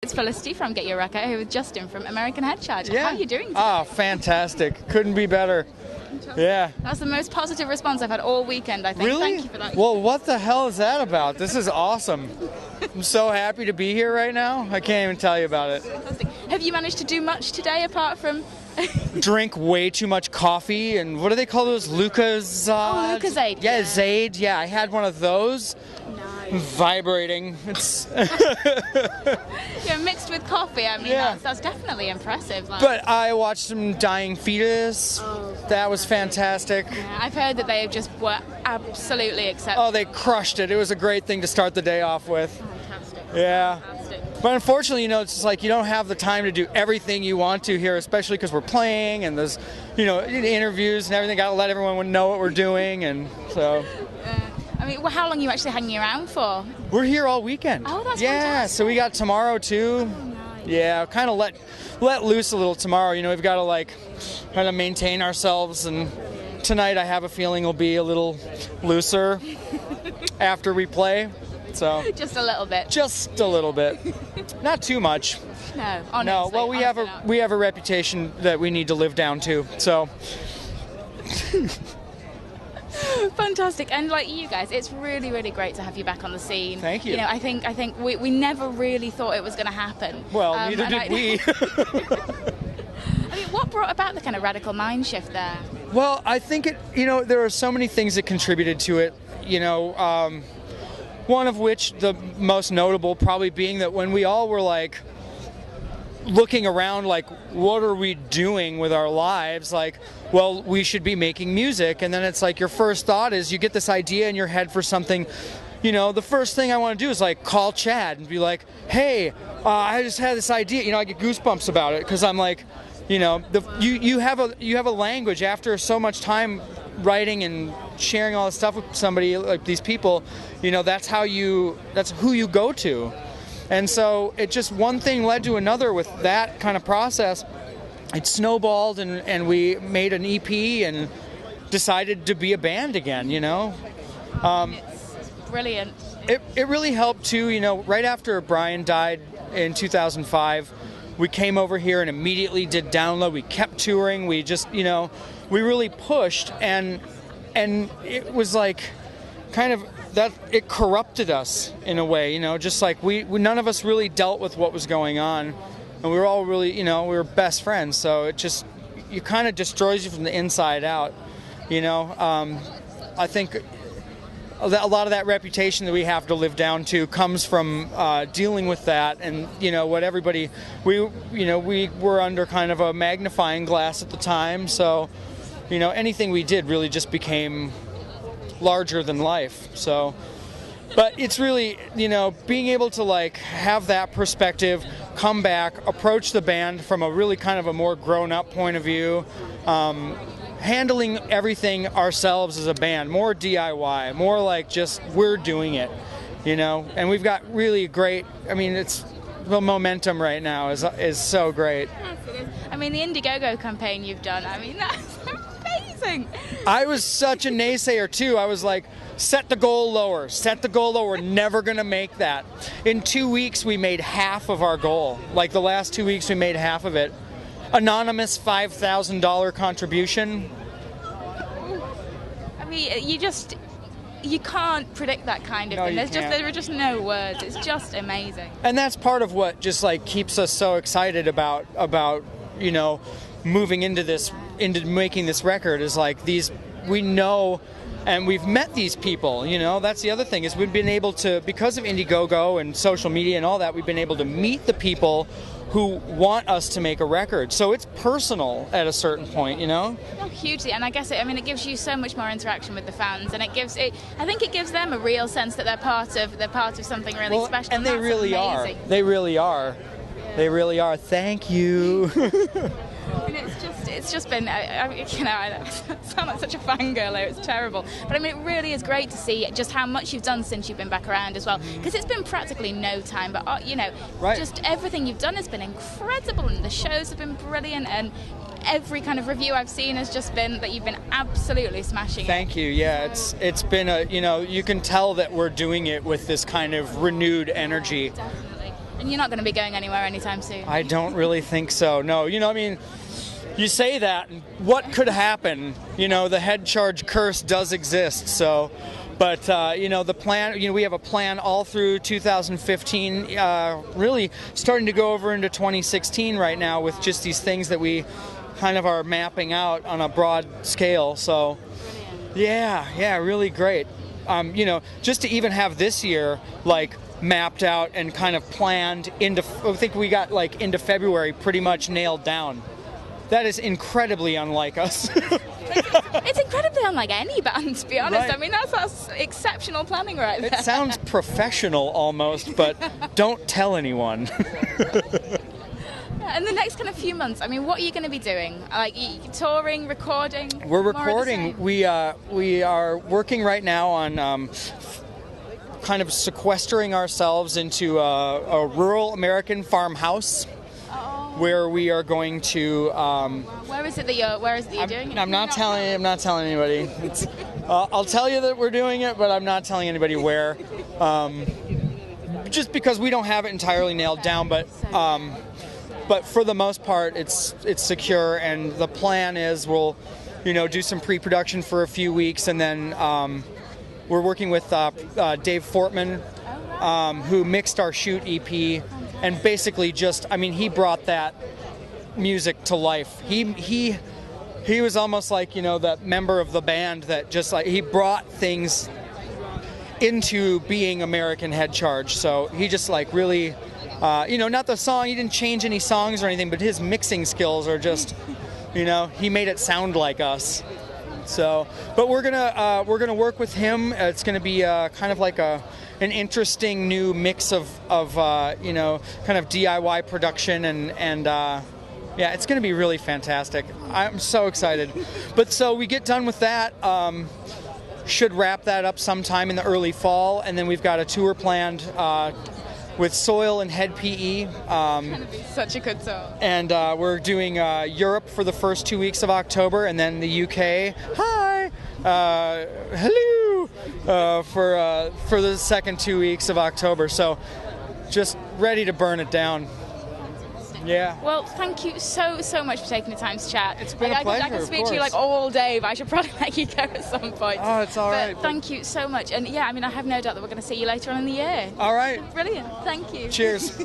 It's Felicity from GetYourRockOut here with Justin from American Head Charge. Yeah. How are you doing today? Oh, fantastic. Couldn't be better. Yeah. That's the most positive response I've had all weekend, I think. Really? Thank you for that. Well, what the hell is that about? This is awesome. I'm so happy to be here right now. I can't even tell you about it. Fantastic. Have you managed to do much today apart from... Drink way too much coffee, and what do they call those? Lucozade? Oh, Lucozade. Yeah, Zade. Yeah, I had one of those. Nice. Vibrating. It's Yeah, mixed with coffee. I mean, Yeah. that's definitely impressive. Like, But I watched some Dying Fetus. That was fantastic. yeah, I've heard that they just were absolutely exceptional. Oh, they crushed it. It was a great thing to start the day off with. Fantastic. Yeah. Fantastic. But unfortunately, it's just like you don't have the time to do everything you want to here, especially because we're playing and there's, interviews and everything. Got to let everyone know what we're doing, and so I mean, well, how long are you actually hanging around for? we're here all weekend. Oh, that's yeah. fantastic. So we got tomorrow too. Nice. Yeah, kind of let loose a little tomorrow. We've got to kind of maintain ourselves, and tonight I have a feeling will be a little looser after we play. So Just a little bit. just a little bit, not too much. No, honestly. No, well, we have a reputation that we need to live down to. So Fantastic, and like you guys, it's really, really great to have you back on the scene. Thank you. I think we never really thought it was going to happen. well, neither did we. I mean, what brought about the kind of radical mind shift there? Well, I think there are so many things that contributed to it. One of which, the most notable probably being that when we all were looking around, what are we doing with our lives? Well, we should be making music. And then it's your first thought is you get this idea in your head for something. The first thing I want to do is call Chad and be like, hey, I just had this idea. I get goosebumps about it because I'm you have a language after so much time writing and sharing all this stuff with somebody like these people. That's who you go to. And so it just one thing led to another with that kind of process. It snowballed and we made an EP and decided to be a band again, It's brilliant. It really helped too, right after Brian died in 2005, we came over here and immediately did Download. We kept touring. We just, we really pushed and it was kind of that it corrupted us in a way, just we none of us really dealt with what was going on, and we were all really, we were best friends. So it just kind of destroys you from the inside out, I think a lot of that reputation that we have to live down to comes from dealing with that, and what everybody we were under kind of a magnifying glass at the time. So anything we did really just became larger than life. So, but it's really being able to have that perspective, come back, approach the band from a really kind of a more grown-up point of view, handling everything ourselves as a band, more DIY, more just we're doing it, and we've got really great. I mean, it's the momentum right now is so great. Yes, it is. I mean, the Indiegogo campaign you've done, I mean, that's amazing. I was such a naysayer too. I was set the goal lower, we're never gonna make that. In 2 weeks we made half of our goal. The last 2 weeks we made half of it. Anonymous $5,000 contribution. I mean, you can't predict that kind of No, thing. you can't. There are just no words. It's just amazing. And that's part of what just keeps us so excited about moving into making this record is these, we know, and we've met these people. That's the other thing is we've been able to, because of Indiegogo and social media and all that, we've been able to meet the people who want us to make a record. So it's personal at a certain point, Oh, hugely, and I guess it gives you so much more interaction with the fans, and I think it gives them a real sense that they're part of something really special. And they that's really amazing. are. They really are. They really are. Thank you. I mean, it's just been, I sound like such a fangirl. It's terrible, but I mean, it really is great to see just how much you've done since you've been back around as well. Because it's been practically no time, but Right. just everything you've done has been incredible, and the shows have been brilliant, and every kind of review I've seen has just been that you've been absolutely smashing it. Thank you. Yeah, it's been you can tell that we're doing it with this kind of renewed energy. Definitely. And you're not going to be going anywhere anytime soon? I don't really think so. No, I mean, you say that, and what could happen? The head charge curse does exist, so... But, the plan, we have a plan all through 2015, really starting to go over into 2016 right now with just these things that we kind of are mapping out on a broad scale. So, yeah, really great. Just to even have this year, mapped out and kind of planned I think we got, into February pretty much nailed down. That is incredibly unlike us. It's incredibly unlike any band, to be honest. Right. I mean, that's exceptional planning right there. It sounds professional almost, but don't tell anyone. In the next kind of few months, I mean, what are you going to be doing? Touring, recording? We're recording. We are working right now on kind of sequestering ourselves into a rural American farmhouse. Where we are going to. Where is it that you're doing it? I'm not telling anybody. I'll tell you that we're doing it, but I'm not telling anybody where. Just because we don't have it entirely nailed down, but for the most part, it's secure, and the plan is we'll, do some pre-production for a few weeks, and then we're working with Dave Fortman, who mixed our Shoot EP. And basically he brought that music to life. He was almost like, that member of the band that just he brought things into being American Head Charge. So he just really, not the song, he didn't change any songs or anything, but his mixing skills are just, he made it sound like us. So, but we're gonna work with him. It's gonna be kind of like an interesting new mix of kind of DIY production and it's going to be really fantastic. I'm so excited. But so we get done with that, should wrap that up sometime in the early fall, and then we've got a tour planned with Soil and Head PE. It's going to be such a good song. And we're doing Europe for the first 2 weeks of October, and then the UK. Hi! Hello! For the second 2 weeks of October. So just ready to burn it down. Yeah. Well, thank you so much for taking the time to chat. It's been a pleasure. I can speak to you all day, but I should probably let you go at some point. Oh, it's all right. Thank you so much. And I have no doubt that we're going to see you later on in the year. All right. Brilliant. Thank you. Cheers.